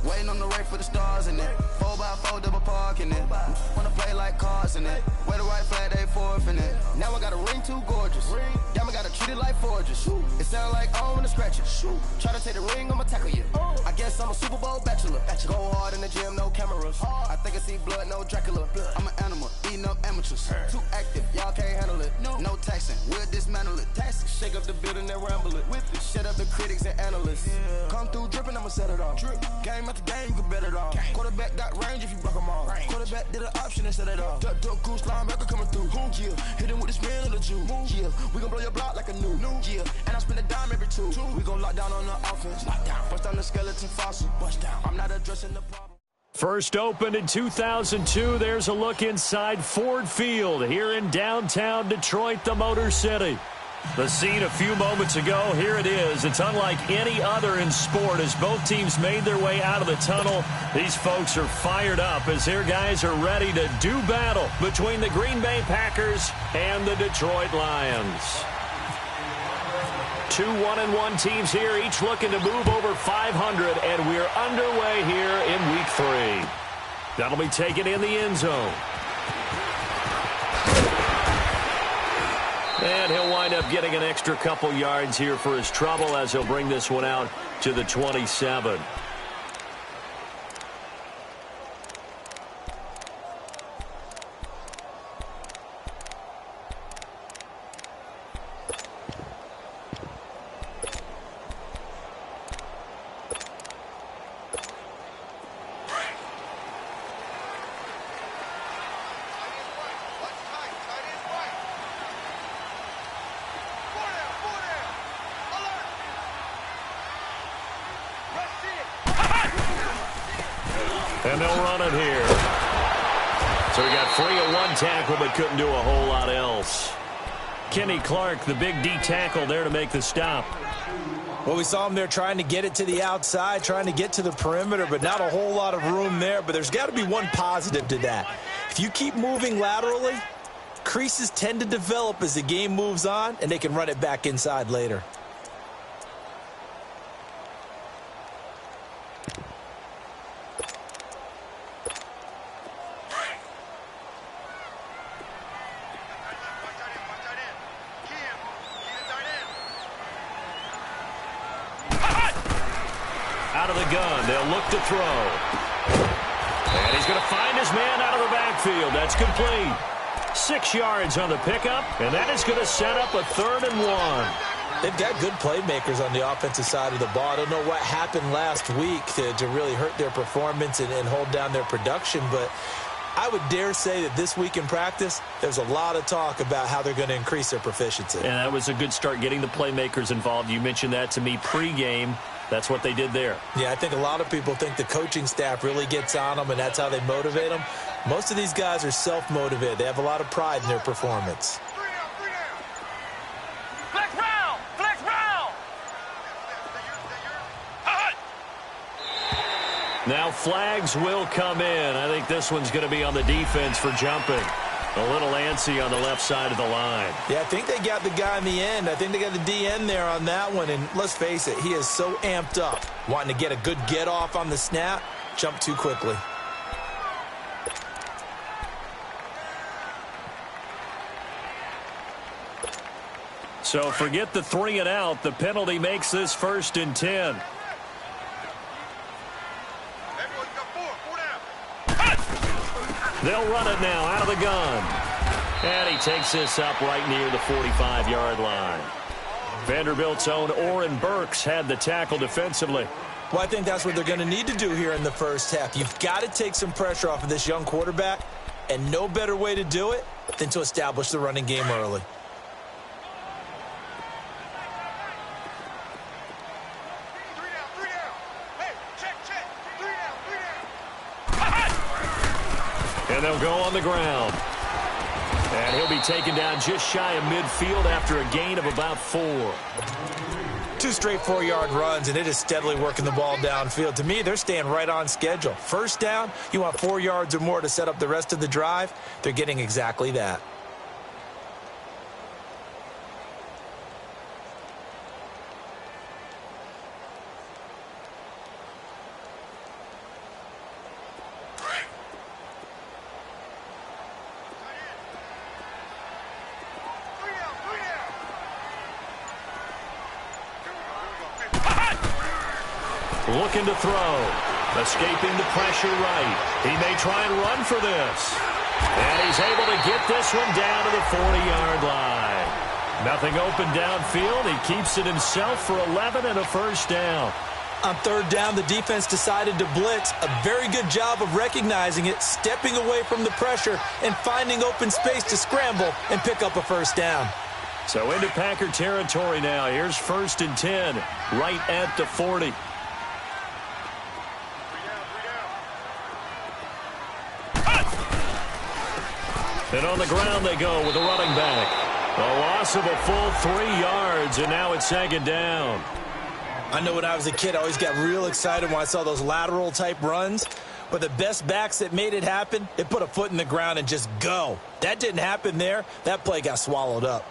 Waiting on the rain for the stars in it. 4x4 double parking it. Wanna play like cars in it. Wear the white flag, they forfeit it. Now I got a ring too gorgeous. Damn, I gotta treat it like forges. It sound like I wanna scratch it. Try to take the ring, I'ma tackle you. I guess I'm a Super Bowl bachelor. Go hard in the gym, no cameras. I think I see blood, no Dracula. I'm an animal, eating up amateurs. Too active, y'all can't handle it. No taxing, we'll dismantle it. Shake up the building and ramble it. Shut up the critics and analysts. Come through dripping, I'ma set it off. Game after game, you can bet it off. Quarterback got range if you block them all. Quarterback did an option and set it off. Duck goose linebacker coming through. Yeah, hit him with the spin of the Jew. Yeah, we gon' blow your block like a new. Yeah, and I spend a dime every two. We gon' lock down on the offense. Bust down the skeleton fossil. I'm not addressing the problem. First opened in 2002. There's a look inside Ford Field here in downtown Detroit, the Motor City. The scene a few moments ago, here it is. It's unlike any other in sport as both teams made their way out of the tunnel. These folks are fired up as their guys are ready to do battle between the Green Bay Packers and the Detroit Lions. Two 1-1 teams here, each looking to move over 500, and we're underway here in Week 3. That'll be taken in the end zone. And he'll wind up getting an extra couple yards here for his trouble as he'll bring this one out to the 27. And they'll run it here. So he got free of one tackle but couldn't do a whole lot else. Kenny Clark, the big D tackle there to make the stop. Well, we saw him there trying to get it to the outside, trying to get to the perimeter, but not a whole lot of room there. But there's got to be one positive to that. If you keep moving laterally, creases tend to develop as the game moves on, and they can run it back inside later. Out of the gun, they'll look to throw. And he's going to find his man out of the backfield. That's complete. 6 yards on the pickup, and that is going to set up a 3rd and 1. They've got good playmakers on the offensive side of the ball. I don't know what happened last week to really hurt their performance and hold down their production, but I would dare say that this week in practice, there's a lot of talk about how they're going to increase their proficiency. And that was a good start, getting the playmakers involved. You mentioned that to me pregame. That's what they did there. Yeah, I think a lot of people think the coaching staff really gets on them, and that's how they motivate them. Most of these guys are self-motivated. They have a lot of pride in their performance. Flex round! Flex round! Now flags will come in. I think this one's going to be on the defense for jumping. A little antsy on the left side of the line. Yeah, I think they got the guy in the end. I think they got the DN there on that one. And let's face it, he is so amped up, wanting to get a good get off on the snap, jump too quickly. So forget the 3 and out. The penalty makes this 1st and 10. They'll run it now out of the gun. And he takes this up right near the 45-yard line. Vanderbilt's own Oren Burks had the tackle defensively. Well, I think that's what they're going to need to do here in the first half. You've got to take some pressure off of this young quarterback, and no better way to do it than to establish the running game early. And they'll go on the ground. And he'll be taken down just shy of midfield after a gain of about 4. 2 straight 4-yard runs, and it is steadily working the ball downfield. To me, they're staying right on schedule. First down, you want 4 yards or more to set up the rest of the drive. They're getting exactly that. Looking to throw. Escaping the pressure right. He may try and run for this. And he's able to get this one down to the 40-yard line. Nothing open downfield. He keeps it himself for 11 and a first down. On third down, the defense decided to blitz. A very good job of recognizing it, stepping away from the pressure, and finding open space to scramble and pick up a first down. So into Packer territory now. Here's 1st and 10, right at the 40. And on the ground they go with a running back. A loss of a full 3 yards, and now it's 2nd down. I know when I was a kid, I always got real excited when I saw those lateral-type runs. But the best backs that made it happen, they put a foot in the ground and just go. That didn't happen there. That play got swallowed up.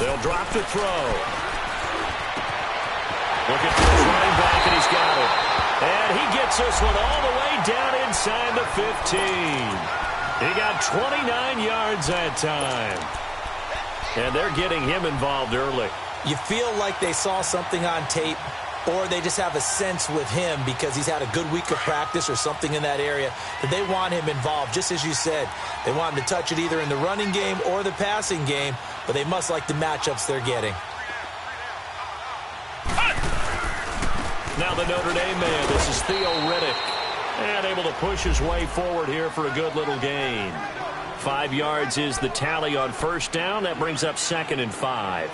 They'll drop to throw. Looking for his running back, and he's got it. And he gets this one all the way down inside the 15. He got 29 yards that time. And they're getting him involved early. You feel like they saw something on tape, or they just have a sense with him because he's had a good week of practice or something in that area that they want him involved. Just as you said, they want him to touch it either in the running game or the passing game, but they must like the matchups they're getting. Now the Notre Dame man, this is Theo Riddick. And able to push his way forward here for a good little gain. 5 yards is the tally on first down. That brings up 2nd and 5.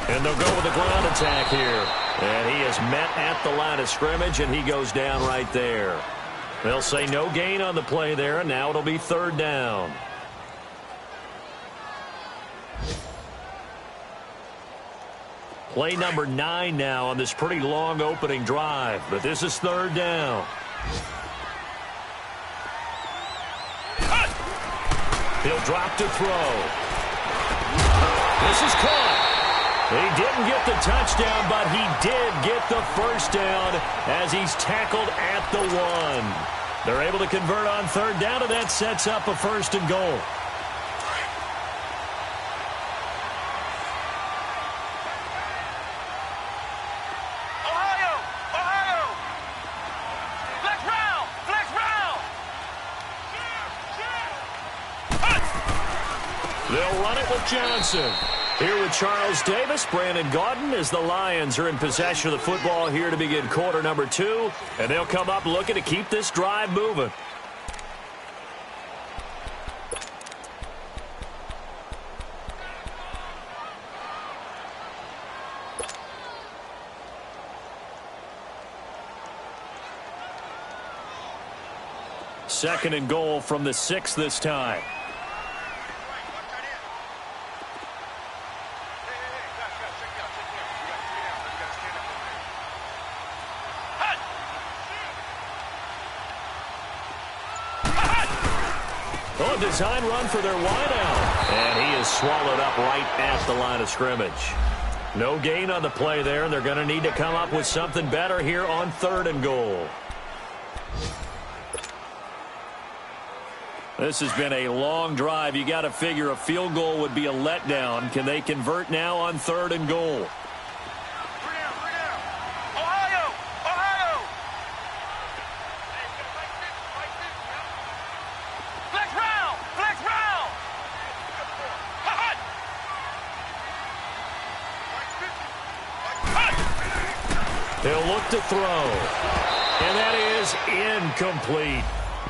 And they'll go with a ground attack here. And he is met at the line of scrimmage, and he goes down right there. They'll say no gain on the play there, and now it'll be 3rd down. Play number 9 now on this pretty long opening drive, but this is 3rd down. He'll drop to throw. This is caught. He didn't get the touchdown, but he did get the first down as he's tackled at the 1. They're able to convert on 3rd down, and that sets up a 1st and goal. They'll run it with Johnson. Here with Charles Davis, Brandon Gaudin, as the Lions are in possession of the football here to begin quarter number 2. And they'll come up looking to keep this drive moving. Second and goal from the 6 this time. A design run for their wideout. And he is swallowed up right at the line of scrimmage. No gain on the play there, and they're going to need to come up with something better here on 3rd and goal. This has been a long drive. You got to figure a field goal would be a letdown. Can they convert now on 3rd and goal? Ohio! Ohio! Flex round! Flex round! Hot! They'll look to throw. And that is incomplete.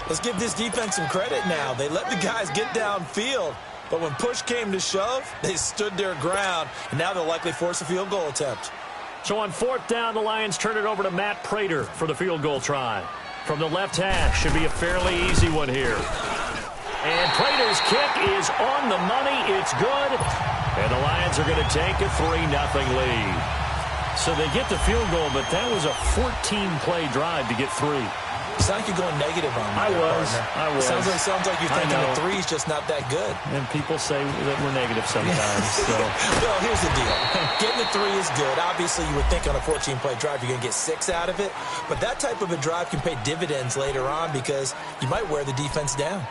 Let's give this defense some credit now. They let the guys get downfield, but when push came to shove, they stood their ground, and now they'll likely force a field goal attempt. So on 4th down, the Lions turn it over to Matt Prater for the field goal try. From the left hash, should be a fairly easy one here. And Prater's kick is on the money. It's good. And the Lions are going to take a 3-0 lead. So they get the field goal, but that was a 14-play drive to get 3. You sound like you're going negative on me. I was. Sounds like you're thinking the 3's just not that good. And people say that we're negative sometimes. So. Well, here's the deal. Getting the 3 is good. Obviously, you would think on a 14-play drive you're going to get 6 out of it. But that type of a drive can pay dividends later on because you might wear the defense down.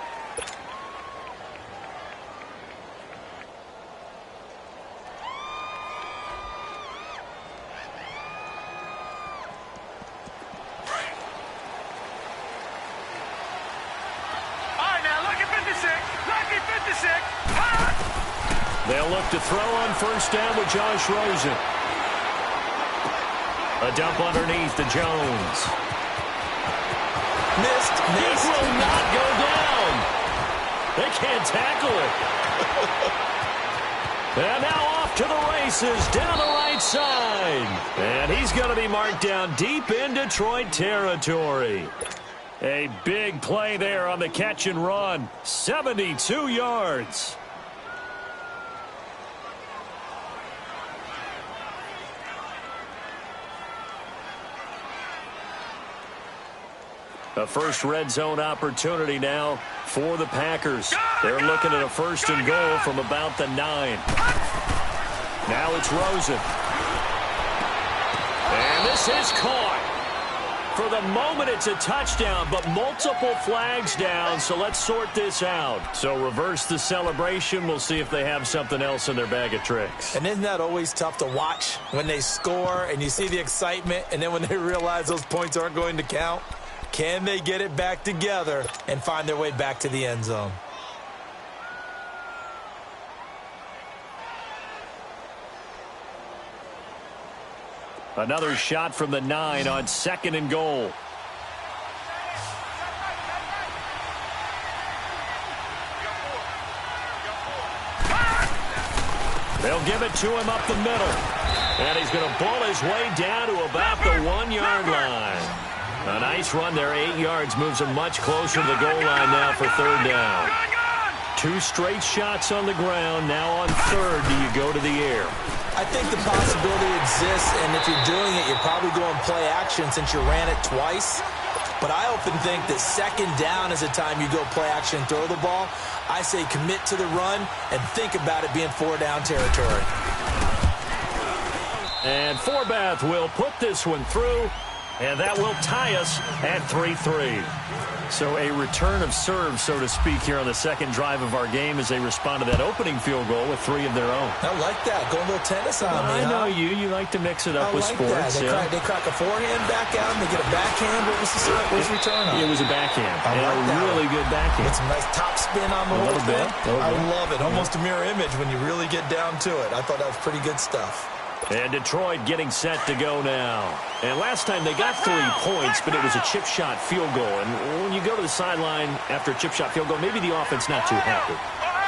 They'll look to throw on 1st down with Josh Rosen. A dump underneath to Jones. Missed. This will not go down. They can't tackle it. And now off to the races down the right side. And he's going to be marked down deep in Detroit territory. A big play there on the catch and run. 72 yards. A first red zone opportunity now for the Packers. They're looking at a 1st and goal from about the 9. Now it's Rosen. And this is caught. For the moment, it's a touchdown, but multiple flags down, so let's sort this out. So reverse the celebration. We'll see if they have something else in their bag of tricks. And isn't that always tough to watch when they score and you see the excitement, and then when they realize those points aren't going to count? Can they get it back together and find their way back to the end zone? Another shot from the 9 on 2nd and goal. They'll give it to him up the middle. And he's going to bull his way down to about the 1-yard line. A nice run there, 8 yards, moves him much closer to the goal line now for 3rd down. 2 straight shots on the ground. Now on 3rd, do you go to the air? I think the possibility exists, and if you're doing it, you're probably going play action since you ran it twice. But I often think that 2nd down is a time you go play action and throw the ball. I say commit to the run and think about it being 4-down territory. And Forbath will put this one through. And that will tie us at 3-3. So a return of serve, so to speak, here on the 2nd drive of our game as they respond to that opening field goal with 3 of their own. I like that. Going a little tennis on me, I know you. You like to mix it up with sports. That. They crack a forehand back out and they get a backhand. What was the return on? It was a backhand. I like a really good backhand. With some nice top spin on the whole thing. I love it. Almost a mirror image when you really get down to it. I thought that was pretty good stuff. And Detroit getting set to go now. And last time they got 3 points, but it was a chip shot field goal. And when you go to the sideline after a chip shot field goal, maybe the offense not too happy.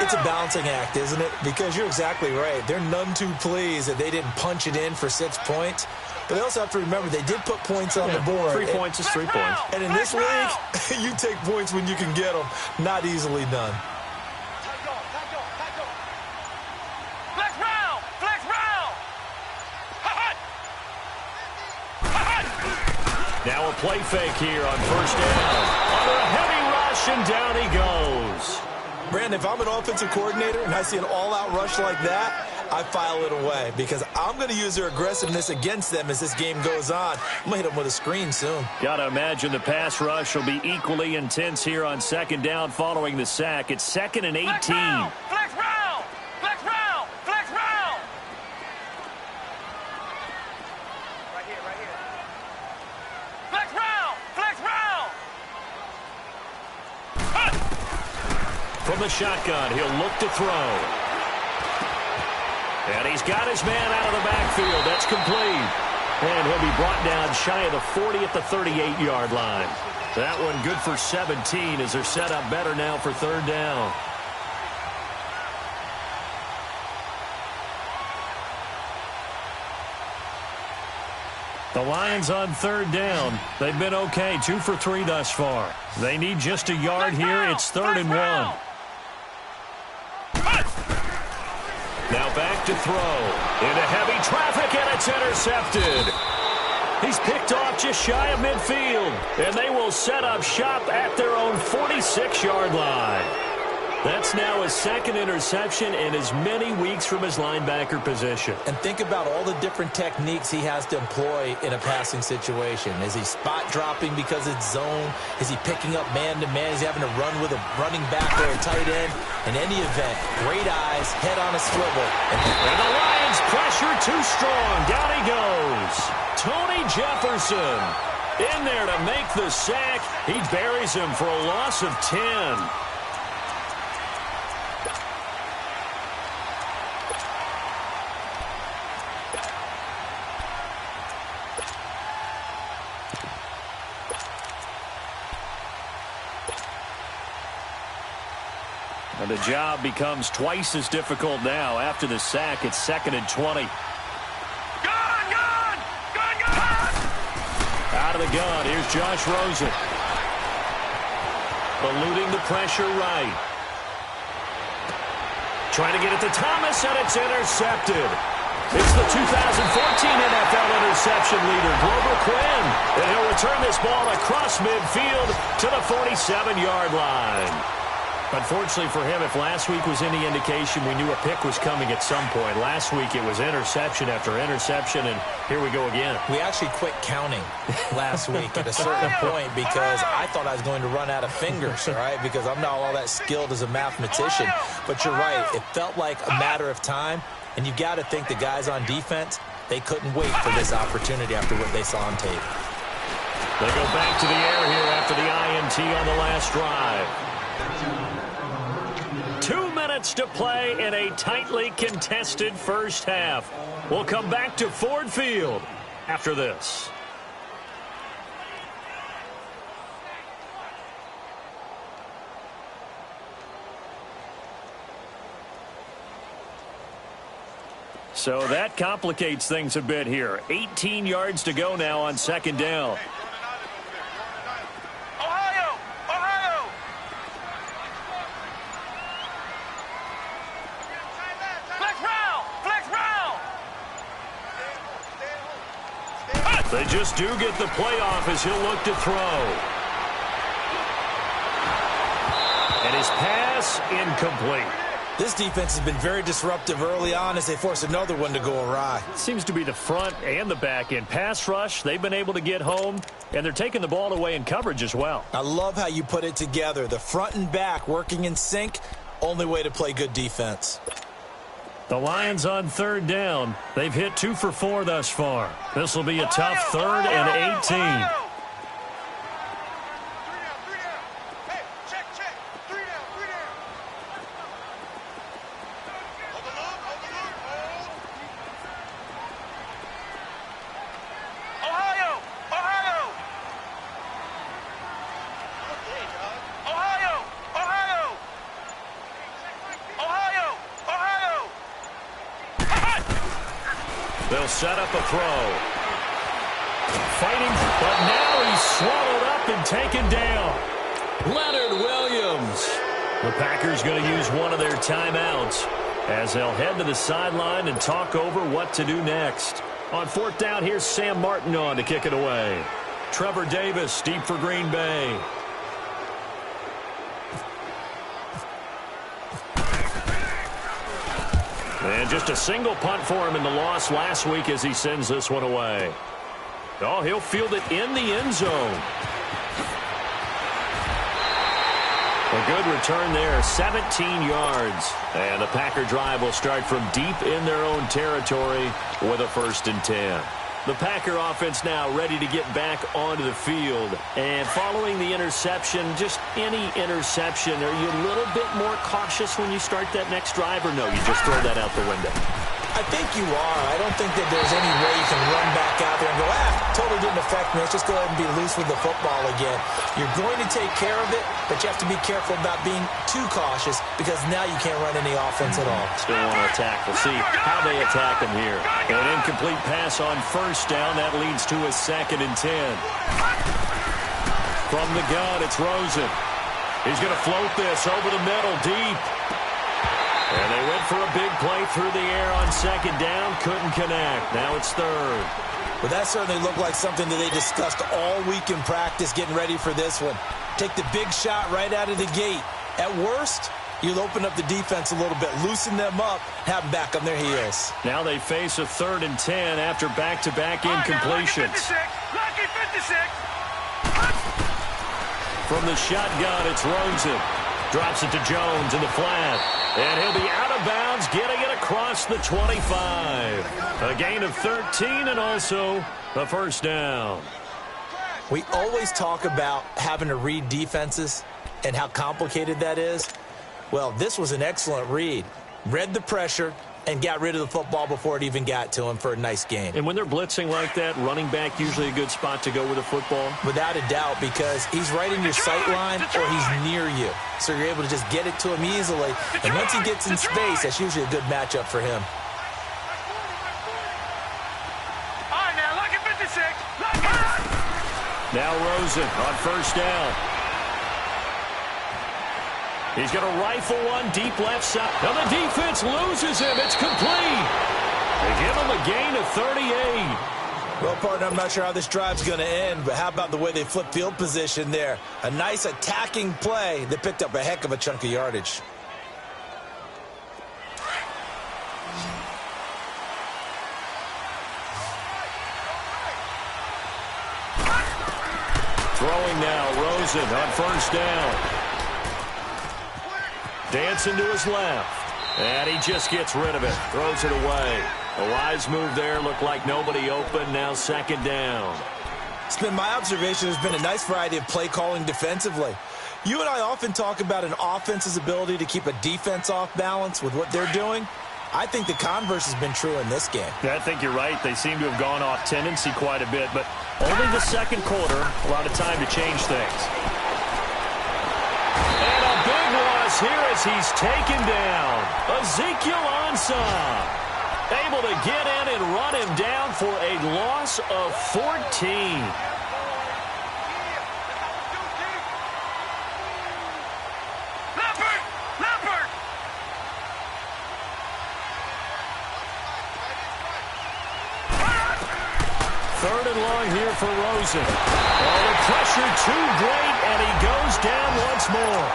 It's a balancing act, isn't it? Because you're exactly right. They're none too pleased that they didn't punch it in for 6 points. But they also have to remember they did put points on the board. 3 points is 3 points. And in this league, you take points when you can get them. Not easily done. Now a play fake here on 1st down. Under a heavy rush, and down he goes. Brandon, if I'm an offensive coordinator and I see an all-out rush like that, I file it away because I'm going to use their aggressiveness against them as this game goes on. I'm going to hit them with a screen soon. Got to imagine the pass rush will be equally intense here on second down following the sack. It's 2nd and 18. Flex round! Flex round! Flex round! Flex round! Right here, right here. Flex round! Flex round! From the shotgun, he'll look to throw. And he's got his man out of the backfield. That's complete. And he'll be brought down shy of the 40 at the 38-yard line. That one good for 17 as they're set up better now for third down. The Lions on third down. They've been okay, 2 for 3 thus far. They need just a yard here. It's 3rd and 1. Now back to throw. Into heavy traffic, and it's intercepted. He's picked off just shy of midfield, and they will set up shop at their own 46-yard line. That's now his 2nd interception in as many weeks from his linebacker position. And think about all the different techniques he has to employ in a passing situation. Is he spot dropping because it's zone? Is he picking up man-to-man? Is he having to run with a running back or a tight end? In any event, great eyes, head on a swivel. And the Lions pressure too strong. Down he goes. Tony Jefferson in there to make the sack. He buries him for a loss of 10. And the job becomes twice as difficult now. After the sack, it's 2nd and 20. Gun! Gun! Gun! Gun! Out of the gun, here's Josh Rosen. Eluding the pressure right. Trying to get it to Thomas, and it's intercepted. It's the 2014 NFL interception leader, Glover Quinn. And he'll return this ball across midfield to the 47-yard line. Unfortunately for him, if last week was any indication, we knew a pick was coming at some point. Last week it was interception after interception, and here we go again. We actually quit counting last week at a certain point because I thought I was going to run out of fingers, all right, because I'm not all that skilled as a mathematician. But you're right. It felt like a matter of time, and you've got to think the guys on defense, they couldn't wait for this opportunity after what they saw on tape. They go back to the air here after the INT on the last drive. 2 minutes to play in a tightly contested first half. We'll come back to Ford Field after this. So that complicates things a bit here. 18 yards to go now on second down. Ohio! Ohio! Flex round! Flex round! They just do get the playoff as he'll look to throw. And his pass incomplete. This defense has been very disruptive early on as they force another one to go awry. Seems to be the front and the back end. Pass rush, they've been able to get home, and they're taking the ball away in coverage as well. I love how you put it together. The front and back working in sync, only way to play good defense. The Lions on third down. They've hit 2 for 4 thus far. This will be a tough 3rd and 18. They'll set up a throw. Fighting, but now he's swallowed up and taken down. Leonard Williams. The Packers going to use one of their timeouts as they'll head to the sideline and talk over what to do next. On 4th down, here's Sam Martin on to kick it away. Trevor Davis deep for Green Bay. And just a single punt for him in the loss last week as he sends this one away. Oh, he'll field it in the end zone. A good return there, 17 yards. And the Packer drive will start from deep in their own territory with a 1st and 10. The Packer offense now ready to get back onto the field. And following the interception, just any interception, are you a little bit more cautious when you start that next drive, or no, you just throw that out the window? I think you are. I don't think that there's any way you can run back out there and go, totally didn't affect me. Let's just go ahead and be loose with the football again. You're going to take care of it, but you have to be careful about being too cautious because now you can't run any offense at all. Still want to attack. We'll see how they attack him here. An incomplete pass on 1st down. That leads to a 2nd and 10. From the gun, it's Rosen. He's going to float this over the middle, deep. And they went for a big play through the air on 2nd down. Couldn't connect. Now it's 3rd. Well, that certainly looked like something that they discussed all week in practice getting ready for this one. Take the big shot right out of the gate. At worst, you'll open up the defense a little bit, loosen them up, have them back on their heels. Now they face a 3rd and 10 after back-to-back incompletions. Lucky 56. From the shotgun, it's Rosen. Drops it to Jones in the flat. And he'll be out of bounds, getting it across the 25. A gain of 13 and also a 1st down. We always talk about having to read defenses and how complicated that is. Well, this was an excellent read. Read the pressure and got rid of the football before it even got to him for a nice gain. And when they're blitzing like that, running back usually a good spot to go with the football? Without a doubt, because he's right in your sight line or he's near you. So you're able to just get it to him easily. And once he gets in space, that's usually a good matchup for him. All right, now, lucky 56. Now Rosen on 1st down. He's going to rifle one deep left side. Now the defense loses him. It's complete. They give him a gain of 38. Well, partner, I'm not sure how this drive's going to end, but how about the way they flip field position there? A nice attacking play that picked up a heck of a chunk of yardage. Throwing now, Rosen on 1st down. Dancing to his left. And he just gets rid of it. Throws it away. A wise move there. Looked like nobody open. Now 2nd down. It's been my observation there's been a nice variety of play calling defensively. You and I often talk about an offense's ability to keep a defense off balance with what they're doing. I think the converse has been true in this game. Yeah, I think you're right. They seem to have gone off tendency quite a bit, but only the 2nd quarter. A lot of time to change things. And a big loss here as he's taken down. Ezekiel Ansah able to get in and run him down for a loss of 14. Leopard! 3rd and long here for Rosen. Oh, the pressure too great, and he goes down once more.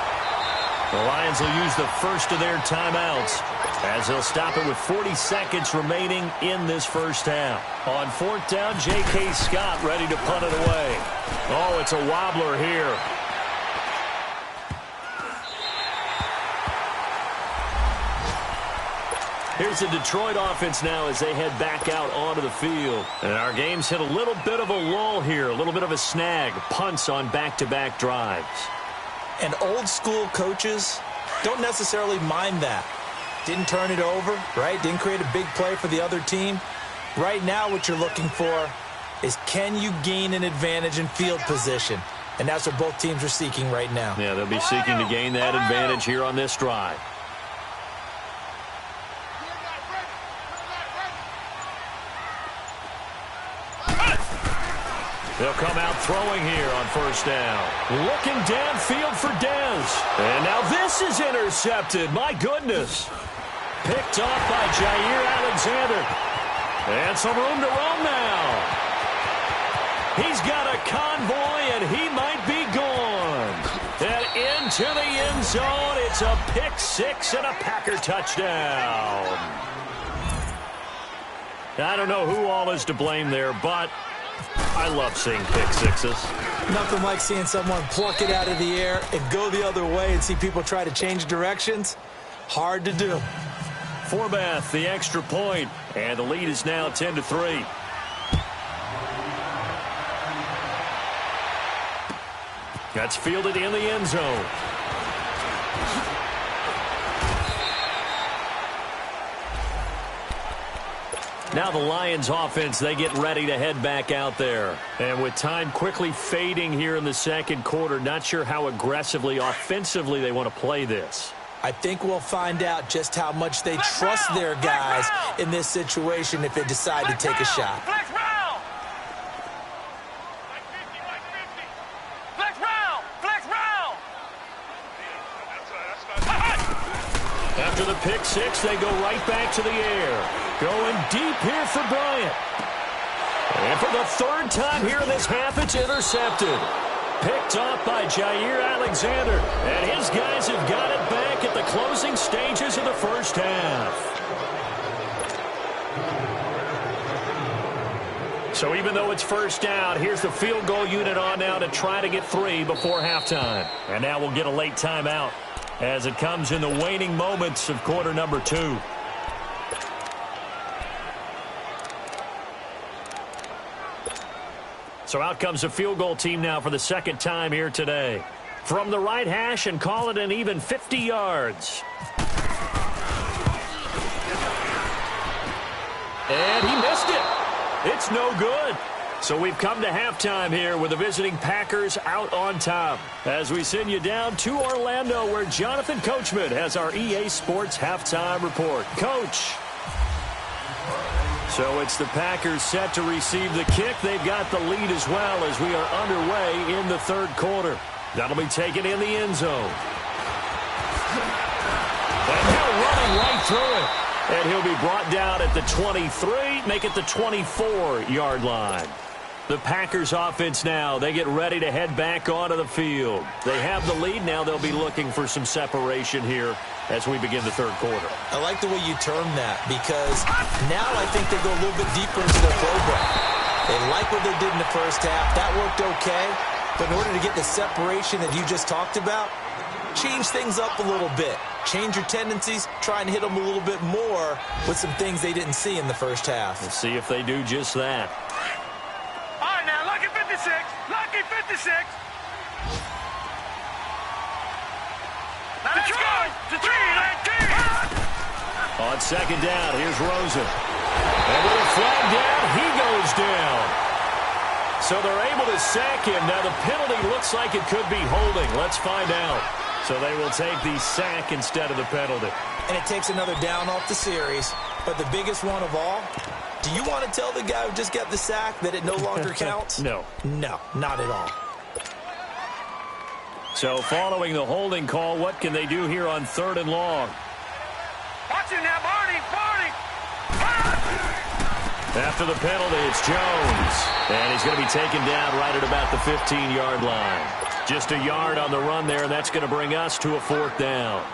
The Lions will use the first of their timeouts as they'll stop it with 40 seconds remaining in this 1st half. On 4th down, J.K. Scott ready to punt it away. Oh, it's a wobbler here. Here's the Detroit offense now as they head back out onto the field. And our game's hit a little bit of a lull here, a little bit of a snag. Punts on back-to-back drives. And old school coaches don't necessarily mind that. Didn't turn it over, right? Didn't create a big play for the other team. Right now what you're looking for is can you gain an advantage in field position? And that's what both teams are seeking right now. Yeah, they'll be seeking to gain that advantage here on this drive. They'll come out throwing here on 1st down. Looking downfield for Dez. And now this is intercepted. My goodness. Picked off by Jair Alexander. And some room to roam now. He's got a convoy, and he might be gone. And into the end zone. It's a pick 6 and a Packer touchdown. I don't know who all is to blame there, but I love seeing pick sixes. Nothing like seeing someone pluck it out of the air and go the other way and see people try to change directions. Hard to do. Forbath, the extra point, and the lead is now 10-3. That's fielded in the end zone. Now the Lions offense, they get ready to head back out there. And with time quickly fading here in the second quarter, not sure how aggressively, offensively they want to play this. I think we'll find out just how much they trust their guys in this situation if they decide to take a shot. After the pick six, they go right back to the air. Going deep here for Bryant. And for the third time here in this half, it's intercepted. Picked off by Jair Alexander. And his guys have got it back at the closing stages of the first half. So even though it's first down, here's the field goal unit on now to try to get 3 before halftime. And now we'll get a late timeout as it comes in the waning moments of quarter number 2. So out comes a field goal team now for the second time here today. From the right hash and call it an even 50 yards. And he missed it. It's no good. So we've come to halftime here with the visiting Packers out on top. As we send you down to Orlando, where Jonathan Coachman has our EA Sports halftime report. Coach. So it's the Packers set to receive the kick. They've got the lead as well as we are underway in the third quarter. That'll be taken in the end zone. And now running right through it. And he'll be brought down at the 23, make it the 24-yard line. The Packers offense now, they get ready to head back onto the field. They have the lead. Now they'll be looking for some separation here as we begin the third quarter. I like the way you term that because now I think they go a little bit deeper into their program. They like what they did in the first half. That worked okay. But in order to get the separation that you just talked about, change things up a little bit. Change your tendencies. Try and hit them a little bit more with some things they didn't see in the first half. We'll see if they do just that. All right, now, lucky 56. Lucky 56. Now let's go. On second down, here's Rosen. And with a flag down, he goes down. So they're able to sack him. Now the penalty looks like it could be holding. Let's find out. So they will take the sack instead of the penalty. And it takes another down off the series. But the biggest one of all, do you want to tell the guy who just got the sack that it no longer counts? No. No, not at all. So following the holding call, what can they do here on 3rd and long? Watch it now, Barney. After the penalty, it's Jones. And he's going to be taken down right at about the 15-yard line. Just a yard on the run there, and that's going to bring us to a 4th down.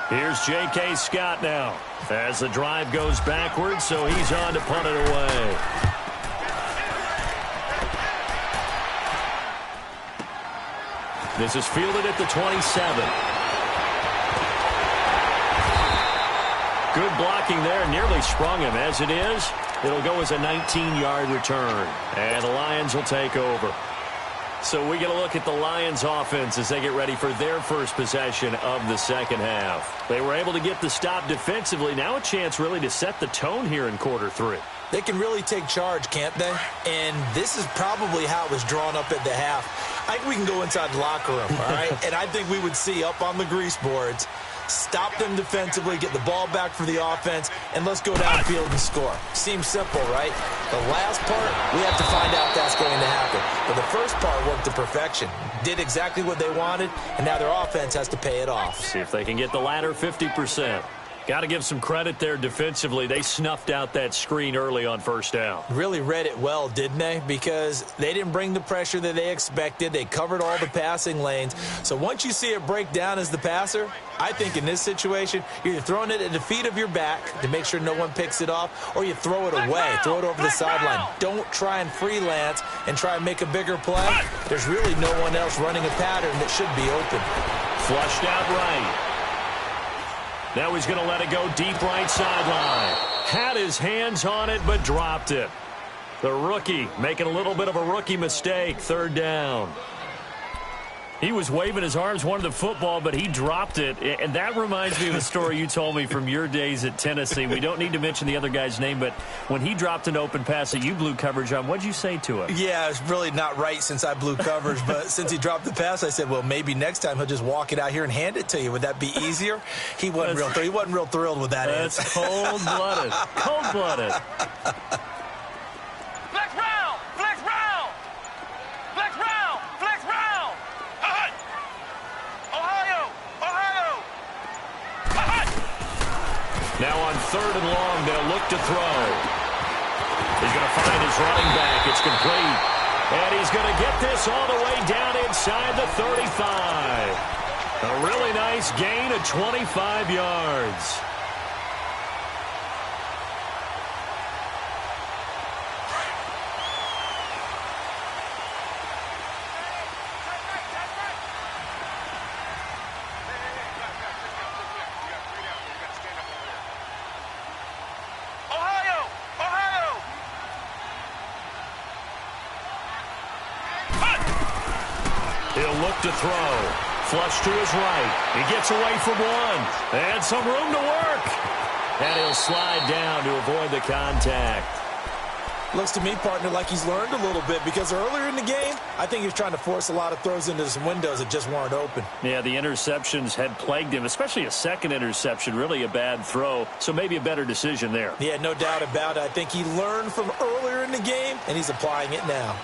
Here's J.K. Scott now as the drive goes backwards, so he's on to punt it away. This is fielded at the 27. Good blocking there, nearly sprung him. As it is, it'll go as a 19-yard return, and the Lions will take over. So we get a look at the Lions offense as they get ready for their first possession of the second half. They were able to get the stop defensively. Now a chance really to set the tone here in quarter 3. They can really take charge, can't they? And this is probably how it was drawn up at the half. I think we can go inside the locker room, all right? And I think we would see up on the grease boards, stop them defensively, get the ball back for the offense, and let's go downfield and score. Seems simple, right? The last part, we have to find out that's going to happen. But the first part worked to perfection. Did exactly what they wanted, and now their offense has to pay it off. See if they can get the latter 50%. Got to give some credit there defensively. They snuffed out that screen early on first down. Really read it well, didn't they? Because they didn't bring the pressure that they expected. They covered all the passing lanes. So once you see it break down as the passer, I think in this situation, you're either throwing it at the feet of your back to make sure no one picks it off, or you throw it away, throw it over the sideline. Don't try and freelance and try and make a bigger play. There's really no one else running a pattern that should be open. Flushed out right. Now he's going to let it go deep right sideline. Had his hands on it, but dropped it. The rookie making a little bit of a rookie mistake. Third down. He was waving his arms, wanted the football, but he dropped it. And that reminds me of a story you told me from your days at Tennessee. We don't need to mention the other guy's name, but when he dropped an open pass that you blew coverage on, what'd you say to him? Yeah, it's really not right since I blew coverage, but since he dropped the pass, I said, well, maybe next time he'll just walk it out here and hand it to you. Would that be easier? He wasn't real thrilled with that answer. That's cold-blooded. Cold-blooded. Flex round! Flex round! Flex round! Flex round! Ohio! Ohio! Now on third and long, they'll look to throw. He's going to find his running back. It's complete. And he's going to get this all the way down inside the 35. A really nice gain of 25 yards. He'll look to throw. Flush to his right. He gets away from one. And some room to work. And he'll slide down to avoid the contact. Looks to me, partner, like he's learned a little bit because earlier in the game, I think he was trying to force a lot of throws into some windows that just weren't open. Yeah, the interceptions had plagued him, especially a second interception, really a bad throw. So maybe a better decision there. Yeah, no doubt about it. I think he learned from earlier in the game, and he's applying it now.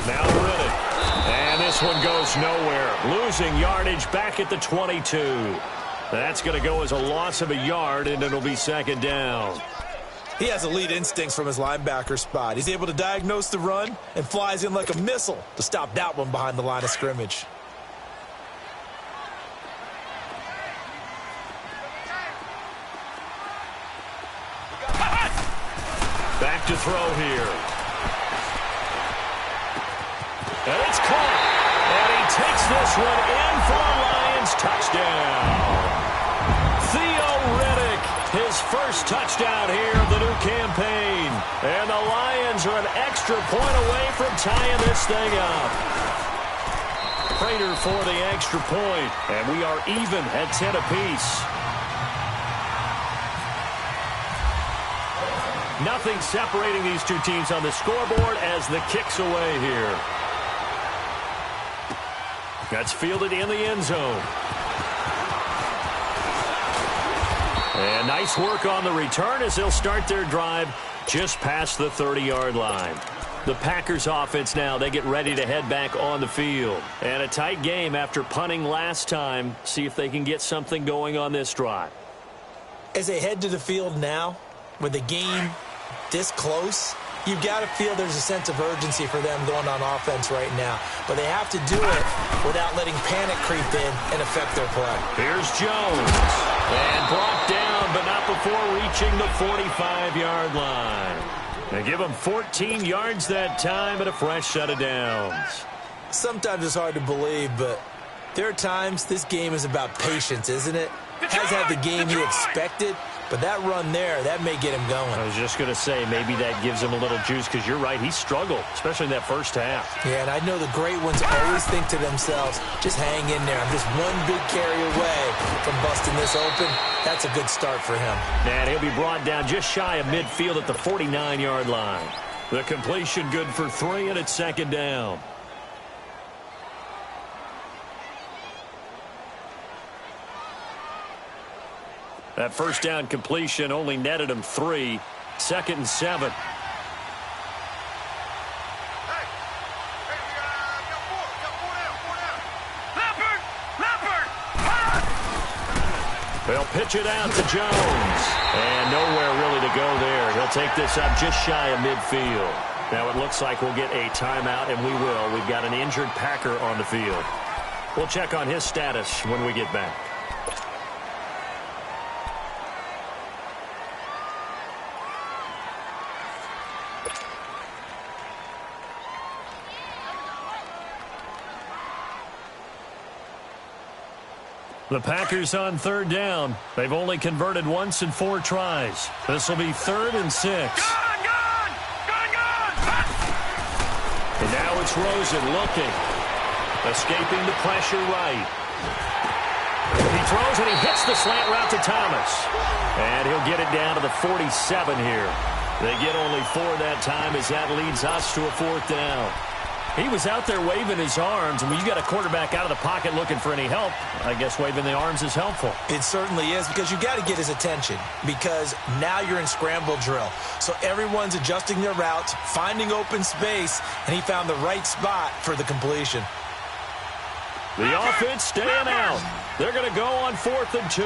Now Riddick. And this one goes nowhere. Losing yardage back at the 22. That's going to go as a loss of a yard, and it'll be second down. He has elite instincts from his linebacker spot. He's able to diagnose the run and flies in like a missile to stop that one behind the line of scrimmage. Back to throw here. And it's caught. And he takes this one in for a Lions touchdown. Theo Riddick, his first touchdown here of the new campaign. And the Lions are an extra point away from tying this thing up. Prater for the extra point. And we are even at 10 apiece. Nothing separating these two teams on the scoreboard as the kick's away here. That's fielded in the end zone. And nice work on the return as they'll start their drive just past the 30-yard line. The Packers offense now, they get ready to head back on the field. And a tight game after punting last time. See if they can get something going on this drive. As they head to the field now, with the game this close, you've got to feel there's a sense of urgency for them going on offense right now. But they have to do it without letting panic creep in and affect their play. Here's Jones. And brought down, but not before reaching the 45-yard line. They give him 14 yards that time and a fresh set of downs. Sometimes it's hard to believe, but there are times this game is about patience, isn't it? Has had the game he expected, but that run there, that may get him going. I was just going to say, maybe that gives him a little juice because you're right, he struggled, especially in that first half. Yeah, and I know the great ones always think to themselves, just hang in there. I'm just one big carry away from busting this open. That's a good start for him. And he'll be brought down just shy of midfield at the 49-yard line. The completion good for 3, and it's second down. That first down completion only netted him 3. 2nd and 7. They'll pitch it out to Jones. And nowhere really to go there. He'll take this up just shy of midfield. Now it looks like we'll get a timeout, and we will. We've got an injured Packer on the field. We'll check on his status when we get back. The Packers on third down. They've only converted once in 4 tries. This will be 3rd and 6. Gone! And now it's Rosen looking. Escaping the pressure right. He throws and he hits the slant route to Thomas. And he'll get it down to the 47 here. They get only 4 that time as that leads us to a 4th down. He was out there waving his arms, and when you got a quarterback out of the pocket looking for any help, I guess waving the arms is helpful. It certainly is, because you got to get his attention, because now you're in scramble drill. So everyone's adjusting their routes, finding open space, and he found the right spot for the completion. The offense staying out. They're going to go on 4th and 2.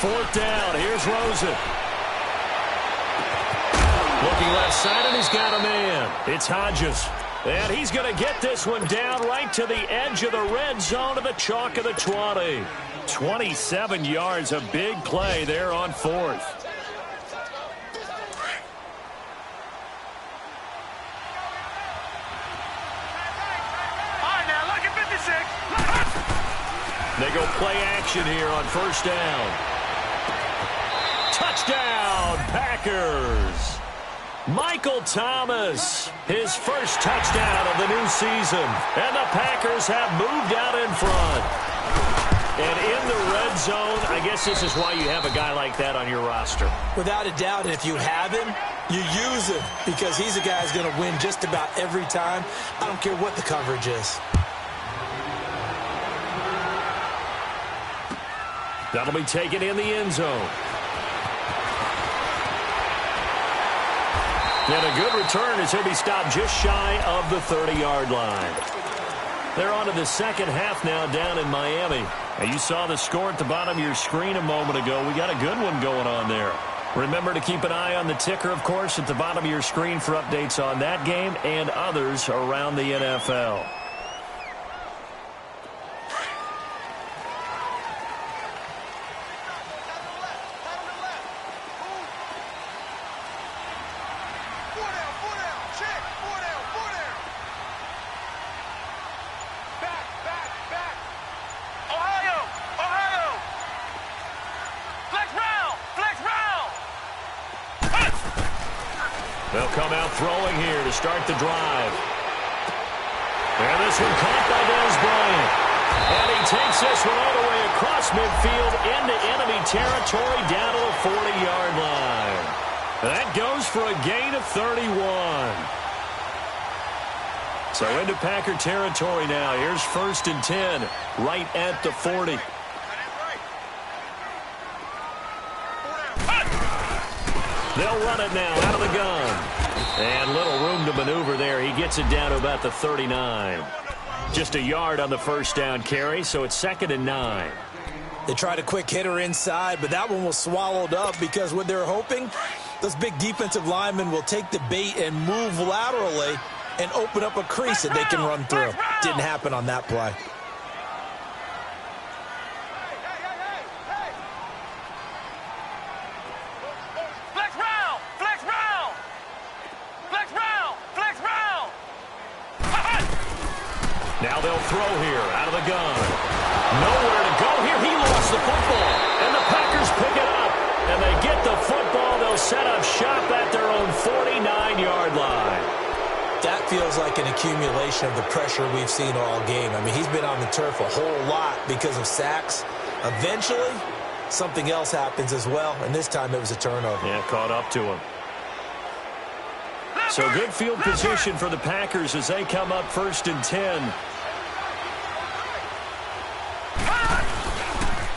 4th down. Here's Rosen. Looking left side, and he's got a man. It's Hodges. And he's going to get this one down right to the edge of the red zone of the chalk of the 20. 27 yards, a big play there on 4th. All right, now, look at 56. They go play action here on 1st down. Touchdown, Packers. Michael Thomas, his first touchdown of the new season. And the Packers have moved out in front. And in the red zone, I guess this is why you have a guy like that on your roster. Without a doubt, and if you have him, you use him, because he's a guy who's going to win just about every time. I don't care what the coverage is. That'll be taken in the end zone. And a good return as he'll be stopped just shy of the 30-yard line. They're on to the second half now down in Miami. Now, you saw the score at the bottom of your screen a moment ago. We got a good one going on there. Remember to keep an eye on the ticker, of course, at the bottom of your screen for updates on that game and others around the NFL. They'll come out throwing here to start the drive. And this one caught by Dez Bryant. And he takes this one all the way across midfield into enemy territory down to the 40-yard line. That goes for a gain of 31. So into Packer territory now. Here's 1st and 10 right at the 40. They'll run it now out of the gun. And little room to maneuver there. He gets it down to about the 39. Just a yard on the 1st down carry, so it's 2nd and 9. They tried a quick hitter inside, but that one was swallowed up because what they're hoping, those big defensive linemen will take the bait and move laterally and open up a crease that they can run through. Didn't happen on that play. Now they'll throw here out of the gun. Nowhere to go here. He lost the football. And the Packers pick it up. And they get the football. They'll set up shop at their own 49-yard line. That feels like an accumulation of the pressure we've seen all game. I mean, he's been on the turf a whole lot because of sacks. Eventually, something else happens as well. And this time it was a turnover. Yeah, caught up to him. So good field position for the Packers as they come up 1st and 10.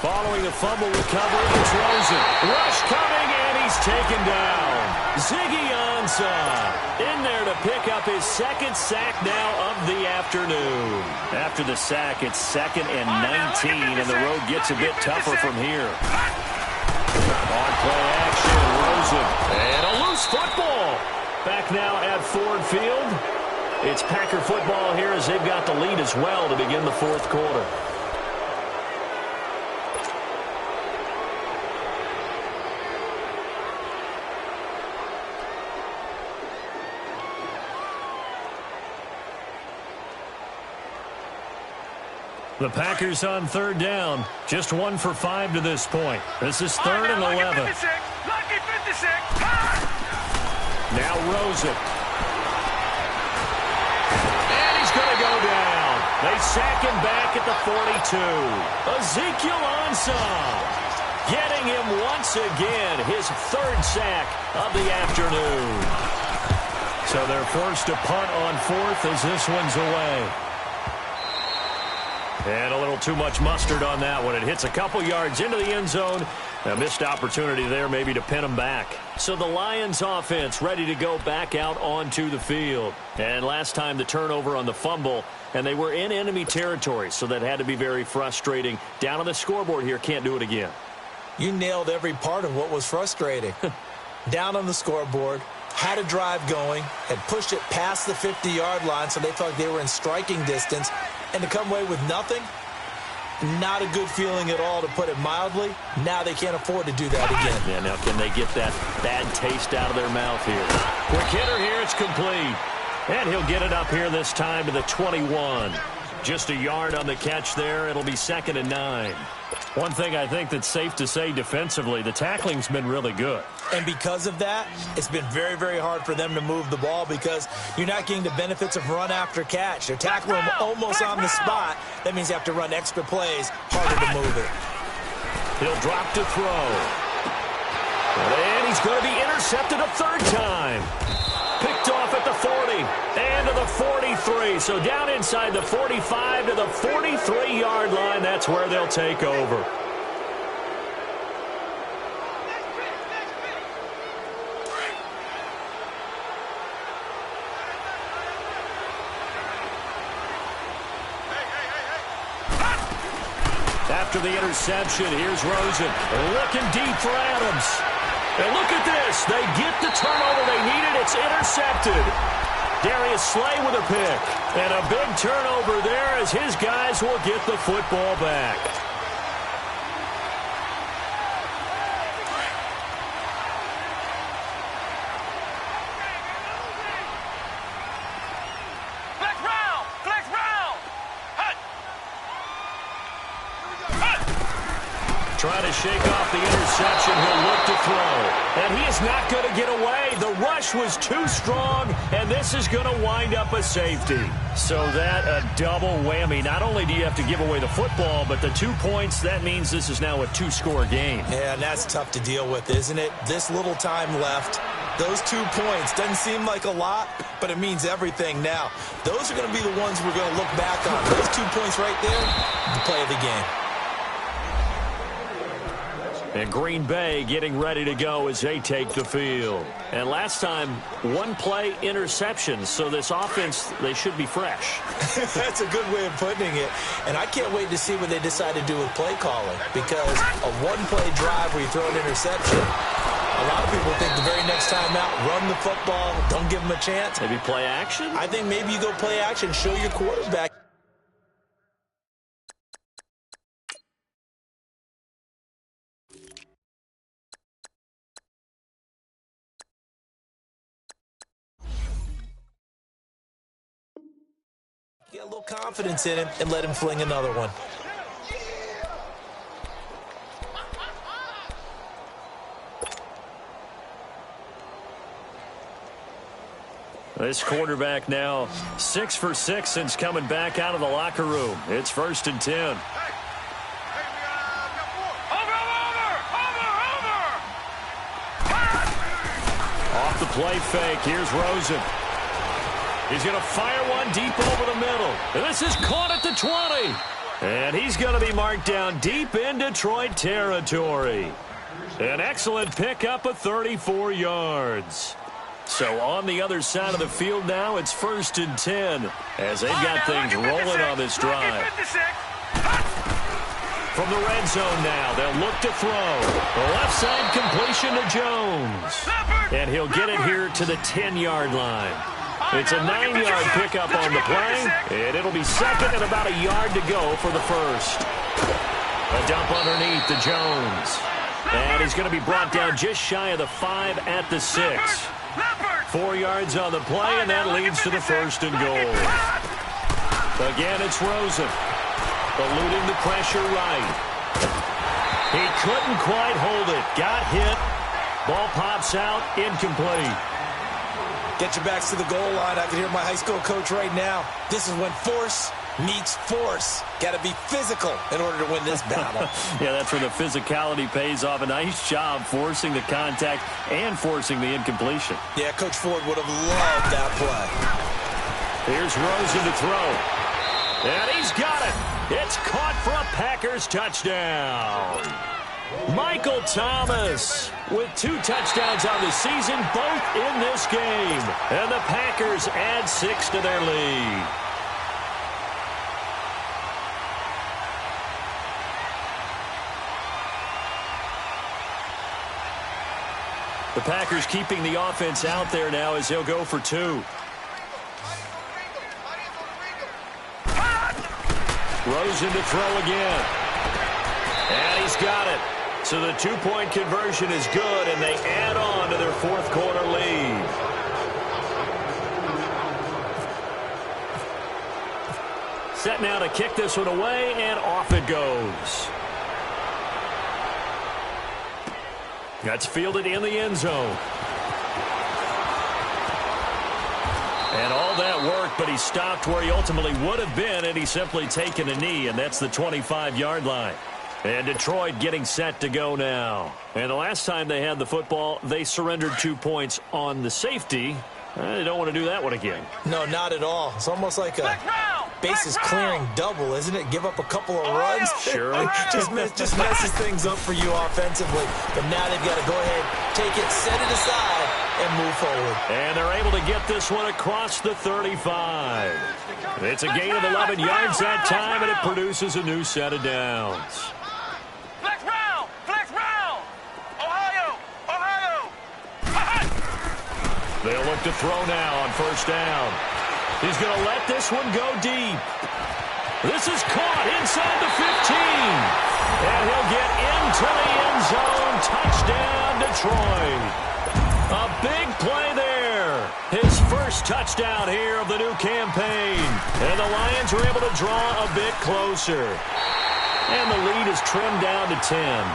Following the fumble recovery, it's Rosen. Rush coming, and he's taken down. Ziggy Ansah in there to pick up his second sack now of the afternoon. After the sack, it's 2nd and 19, and the road gets a bit tougher from here. On play action, Rosen. And a loose football. Back now at Ford Field. It's Packer football here as they've got the lead as well to begin the fourth quarter. The Packers on 3rd down. Just 1 for 5 to this point. This is 3rd and 11. Lucky 56. Now Rosen. And he's going to go down. They sack him back at the 42. Ezekiel Ansah getting him once again, his 3rd sack of the afternoon. So they're forced to punt on 4th as this one's away. And a little too much mustard on that one. It hits a couple yards into the end zone. A missed opportunity there maybe to pin them back. So the Lions offense ready to go back out onto the field. And last time the turnover on the fumble, and they were in enemy territory, so that had to be very frustrating. Down on the scoreboard here, can't do it again. You nailed every part of what was frustrating. Down on the scoreboard, had a drive going, had pushed it past the 50-yard line so they felt they were in striking distance, and to come away with nothing, not a good feeling at all, to put it mildly. Now they can't afford to do that again. Yeah, now can they get that bad taste out of their mouth here? Quick hitter here, it's complete. And he'll get it up here this time to the 21. Just a yard on the catch there. It'll be 2nd and 9. One thing I think that's safe to say defensively, the tackling's been really good. And because of that, it's been very, very hard for them to move the ball because you're not getting the benefits of run after catch. They're tackling them almost on the spot. That means you have to run extra plays, harder to move it. He'll drop to throw. And he's going to be intercepted a 3rd time. Picked off at the 40 and to the 43. So down inside the 45 to the 43-yard line. That's where they'll take over. After the interception, here's Rosen. Looking deep for Adams. And look at this. They get the turnover they needed. It's intercepted. Darius Slay with a pick. And a big turnover there as his guys will get the football back. Flex round. Hut. Trying to shake off the interception. He'll look to throw. And he is not going to get away. The rush was too strong, and this is going to wind up a safety. So that a double whammy. Not only do you have to give away the football, but the 2 points, that means this is now a 2-score game. Yeah, and that's tough to deal with, isn't it? This little time left. Those 2 points doesn't seem like a lot, but it means everything now. Those are going to be the ones we're going to look back on. Those 2 points right there, the play of the game. And Green Bay getting ready to go as they take the field. And last time, 1-play interception. So this offense, they should be fresh. That's a good way of putting it. And I can't wait to see what they decide to do with play calling. Because a 1-play drive where you throw an interception, a lot of people think the very next time out, run the football, don't give them a chance. Maybe play action? I think maybe you go play action, show your quarterback. Get a little confidence in him and let him fling another one. This quarterback now 6 for 6 since coming back out of the locker room. It's 1st and 10. Over. Off the play fake, here's Rosen. He's going to fire one deep over the middle. And this is caught at the 20. And he's going to be marked down deep in Detroit territory. An excellent pickup of 34 yards. So on the other side of the field now, it's 1st and 10 as they've got things rolling on this drive. From the red zone now, they'll look to throw. The left side completion to Jones. And he'll get it here to the 10-yard line. It's a 9-yard pickup on the play, and it'll be second and about a yard to go for the first. A dump underneath to Jones. And he's going to be brought down just shy of the 5 at the 6. 4 yards on the play, and that leads to the 1st and goal. Again, it's Rosen. Eluding the pressure right. He couldn't quite hold it. Got hit. Ball pops out. Incomplete. Get your backs to the goal line. I can hear my high school coach right now. This is when force meets force. Got to be physical in order to win this battle. Yeah, that's where the physicality pays off. A nice job forcing the contact and forcing the incompletion. Yeah, Coach Ford would have loved that play. Here's Rosen to throw. And he's got it. It's caught for a Packers touchdown. Michael Thomas with 2 touchdowns on the season, both in this game. And the Packers add 6 to their lead. The Packers keeping the offense out there now as they'll go for 2. Rosen to throw again. And he's got it. So the 2-point conversion is good, and they add on to their 4th quarter lead. Set now to kick this one away, and off it goes. That's fielded in the end zone. And all that work, but he stopped where he ultimately would have been, and he's simply taken a knee, and that's the 25-yard line. And Detroit getting set to go now. And the last time they had the football, they surrendered 2 points on the safety. They don't want to do that one again. No, not at all. It's almost like a bases clearing double, isn't it? Give up a couple of runs. Sure. just messes things up for you offensively. But now they've got to go ahead, take it, set it aside, and move forward. And they're able to get this one across the 35. It's a gain of 11 yards that time, and it produces a new set of downs. Flex round! Flex round! Ohio! Ohio! They'll look to throw now on 1st down. He's going to let this one go deep. This is caught inside the 15. And he'll get into the end zone. Touchdown, Detroit. A big play there. His first touchdown here of the new campaign. And the Lions were able to draw a bit closer. And the lead is trimmed down to 10.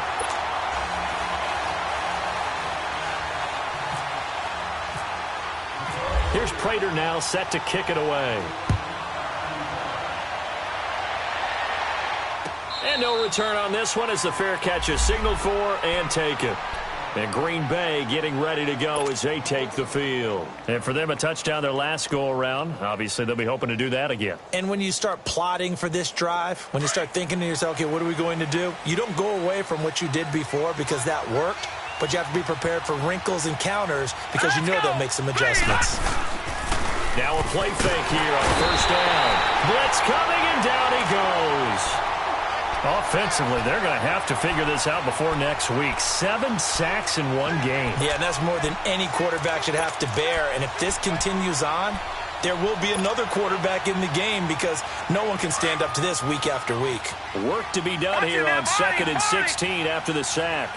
Here's Prater now set to kick it away. And no return on this one as the fair catch is signaled for and taken. And Green Bay getting ready to go as they take the field. And for them, a touchdown their last go-around. Obviously, they'll be hoping to do that again. And when you start plotting for this drive, when you start thinking to yourself, okay, what are we going to do? You don't go away from what you did before because that worked. But you have to be prepared for wrinkles and counters because you know they'll make some adjustments. Now a play fake here on 1st down. Blitz coming, and down he goes. Offensively, they're going to have to figure this out before next week. 7 sacks in one game. Yeah, and that's more than any quarterback should have to bear. And if this continues on, there will be another quarterback in the game because no one can stand up to this week after week. Work to be done here on 2nd and 16 after the sack.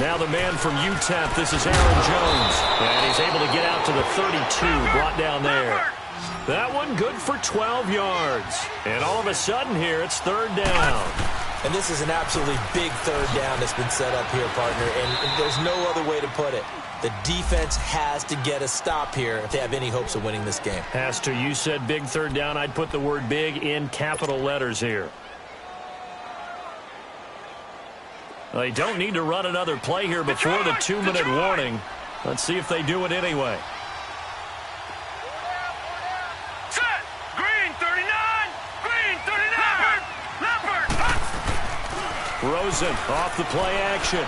Now the man from UTEP, this is Aaron Jones. And he's able to get out to the 32, brought down there. That one good for 12 yards. And all of a sudden here, it's 3rd down. And this is an absolutely big 3rd down that's been set up here, partner. And there's no other way to put it. The defense has to get a stop here if they have any hopes of winning this game. Has to. You said big 3rd down. I'd put the word big in capital letters here. They don't need to run another play here before the 2-minute warning. Let's see if they do it anyway. Set! Green 39! Green 39! Leopard! Rosen off the play action.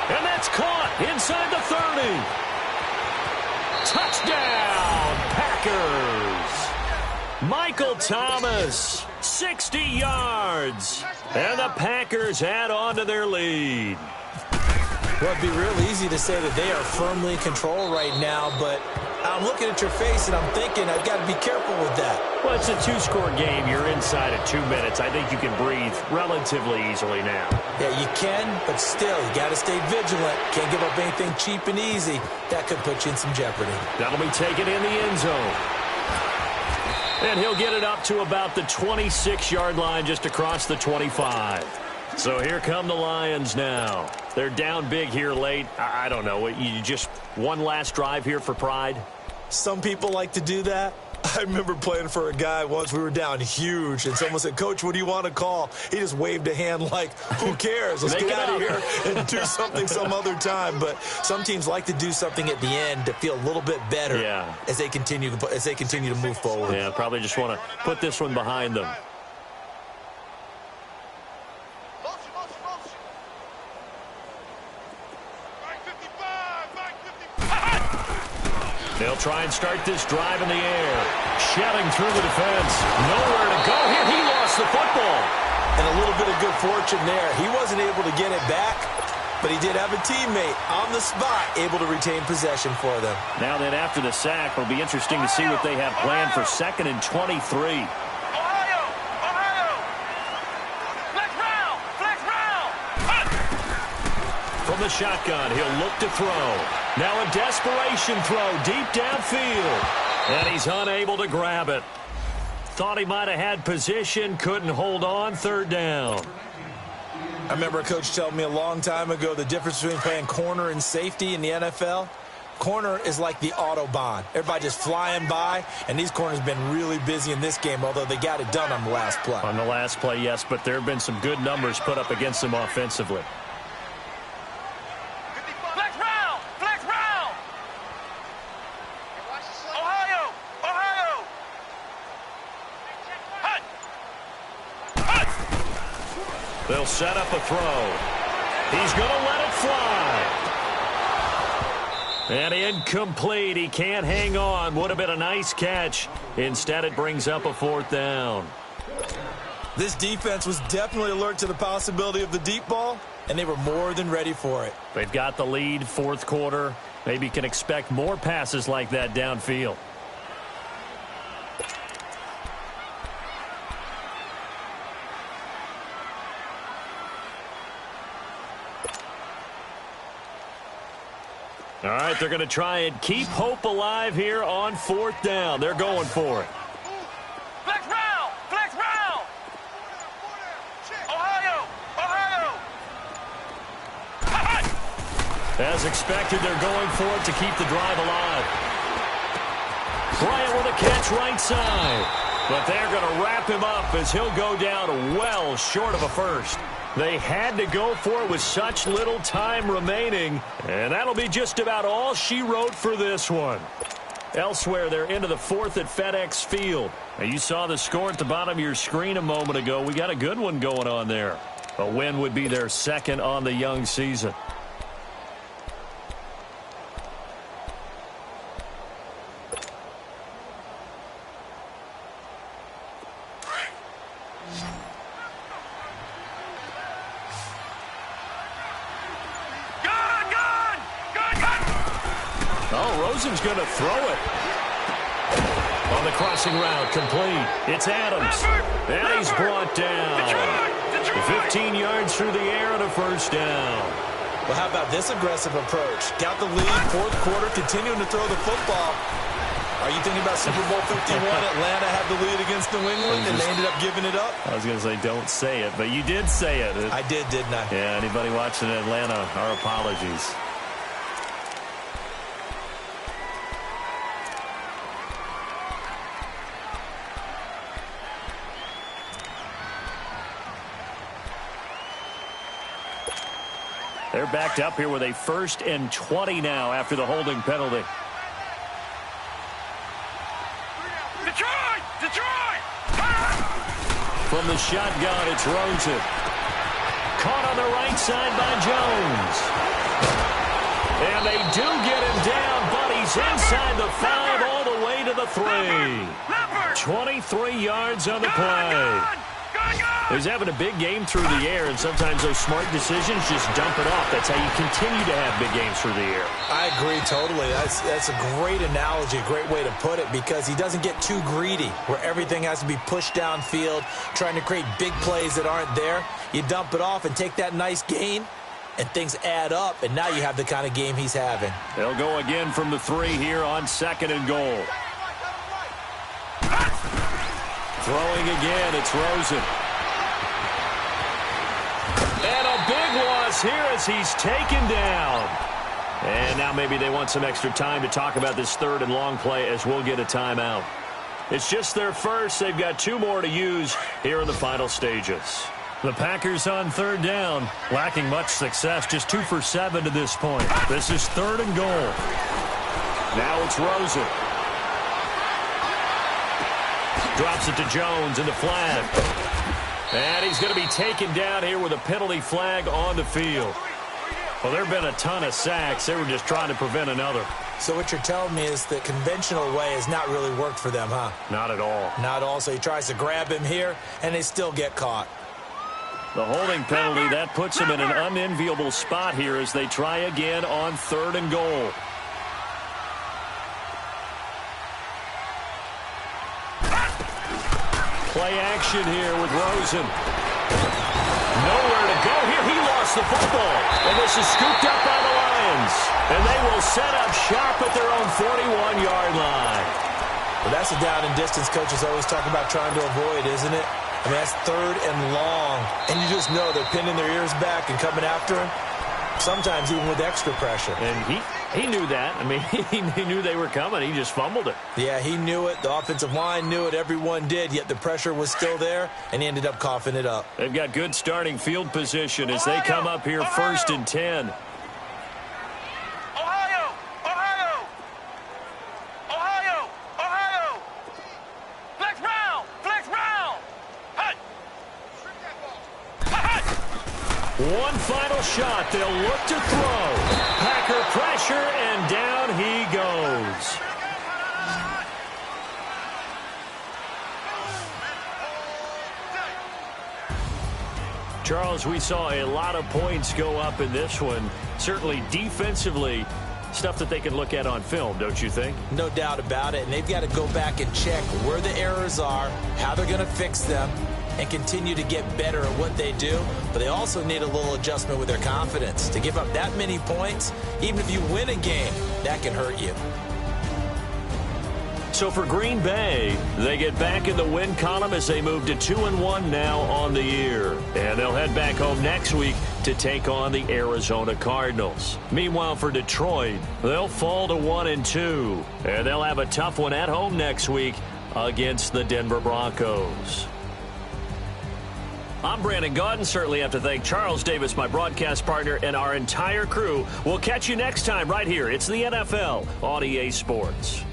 And that's caught inside the 30. Touchdown, Packers. Michael Thomas, 60 yards. And the Packers add on to their lead. Well, it'd be real easy to say that they are firmly in control right now, but I'm looking at your face and I'm thinking I've got to be careful with that. Well, it's a 2-score game. You're inside of 2 minutes. I think you can breathe relatively easily now. Yeah, you can, but still, you got to stay vigilant. Can't give up anything cheap and easy. That could put you in some jeopardy. That'll be taken in the end zone. And he'll get it up to about the 26-yard line, just across the 25. So here come the Lions now. They're down big here late. I don't know. You just one last drive here for pride? Some people like to do that. I remember playing for a guy once. We were down huge, and someone said, "Coach, what do you want to call?" He just waved a hand like, who cares? Let's get out of here and do something some other time. But some teams like to do something at the end to feel a little bit better as they continue to move forward. Yeah, probably just want to put this one behind them. They'll try and start this drive in the air. Shedding through the defense. Nowhere to go here. He lost the football. And a little bit of good fortune there. He wasn't able to get it back, but he did have a teammate on the spot able to retain possession for them. Now then, after the sack, it'll be interesting to see what they have planned for 2nd and 23. Ohio! Flex round! From the shotgun, he'll look to throw. Now a desperation throw deep downfield. And he's unable to grab it. Thought he might have had position, couldn't hold on, 3rd down. I remember a coach telling me a long time ago the difference between playing corner and safety in the NFL. Corner is like the Autobahn. Everybody just flying by, and these corners have been really busy in this game, although they got it done on the last play. On the last play, yes, but there have been some good numbers put up against them offensively. They'll set up a throw. He's going to let it fly. And incomplete. He can't hang on. Would have been a nice catch. Instead, it brings up a 4th down. This defense was definitely alert to the possibility of the deep ball, and they were more than ready for it. They've got the lead, 4th quarter. Maybe can expect more passes like that downfield. All right, they're going to try and keep hope alive here on 4th down. They're going for it. Flex round! Ohio! As expected, they're going for it to keep the drive alive. Bryant with a catch right side. But they're going to wrap him up as he'll go down well short of a first. They had to go for it with such little time remaining, and that'll be just about all she wrote for this one. Elsewhere, they're into the 4th at FedEx Field. Now, you saw the score at the bottom of your screen a moment ago. We got a good one going on there. A win would be their 2nd on the young season. Rosen's going to throw it. On the crossing route, complete. It's Adams. And he's brought down. 15 yards through the air and a 1st down. Well, how about this aggressive approach? Got the lead, 4th quarter, continuing to throw the football. Are you thinking about Super Bowl 51? Atlanta had the lead against New England, and they ended up giving it up? I was going to say, don't say it, but you did say it. I did, didn't I? Yeah, anybody watching Atlanta, our apologies. They're backed up here with a 1st and 20 now after the holding penalty. Detroit! From the shotgun, it's Rosen. Caught on the right side by Jones. And they do get him down, but he's inside the 5 all the way to the 3. 23 yards on the play. He's having a big game through the air, and sometimes those smart decisions just dump it off. That's how you continue to have big games through the air. I agree totally. That's a great analogy, a great way to put it, because he doesn't get too greedy where everything has to be pushed downfield, trying to create big plays that aren't there. You dump it off and take that nice gain, and things add up, and now you have the kind of game he's having. They'll go again from the 3 here on 2nd and goal. Throwing again, it's Rosen. And a big loss here as he's taken down. And now maybe they want some extra time to talk about this 3rd and long play, as we'll get a timeout. It's just their first. They've got 2 more to use here in the final stages. The Packers on 3rd down, lacking much success, just 2 for 7 to this point. This is 3rd and goal. Now it's Rosen. Drops it to Jones in the flag. And he's going to be taken down here with a penalty flag on the field. Well, there have been a ton of sacks. They were just trying to prevent another. So what you're telling me is the conventional way has not really worked for them, huh? Not at all. Not at all. So he tries to grab him here, and they still get caught. The holding penalty, that puts him in an unenviable spot here as they try again on 3rd and goal. Play action here with Rosen. Nowhere to go here. He lost the football. And this is scooped up by the Lions. And they will set up shop at their own 41-yard line. Well, that's a down and distance coaches always talk about trying to avoid, isn't it? I mean, that's 3rd and long. And you just know they're pinning their ears back and coming after him. Sometimes even with extra pressure. And he knew that. I mean, he knew they were coming. He just fumbled it. Yeah, he knew it. The offensive line knew it. Everyone did, yet the pressure was still there, and he ended up coughing it up. They've got good starting field position as they come up here 1st and 10. One final shot. They'll look to throw. Packer pressure, and down he goes. Charles, we saw a lot of points go up in this one. Certainly defensively, stuff that they can look at on film, don't you think? No doubt about it. And they've got to go back and check where the errors are, how they're going to fix them, and continue to get better at what they do. But they also need a little adjustment with their confidence. To give up that many points, even if you win a game, that can hurt you. So for Green Bay, they get back in the win column as they move to 2-1 now on the year. And they'll head back home next week to take on the Arizona Cardinals. Meanwhile, for Detroit, they'll fall to 1-2. And they'll have a tough one at home next week against the Denver Broncos. I'm Brandon Gaudin. Certainly have to thank Charles Davis, my broadcast partner, and our entire crew. We'll catch you next time right here. It's the NFL on EA Sports.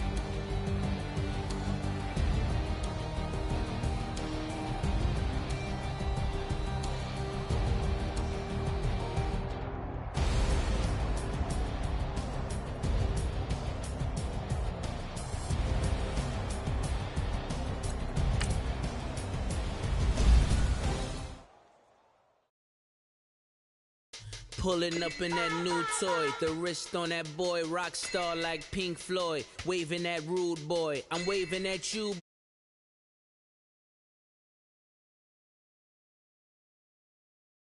Pulling up in that new toy, the wrist on that boy, rock star like Pink Floyd, waving at rude boy, I'm waving at you.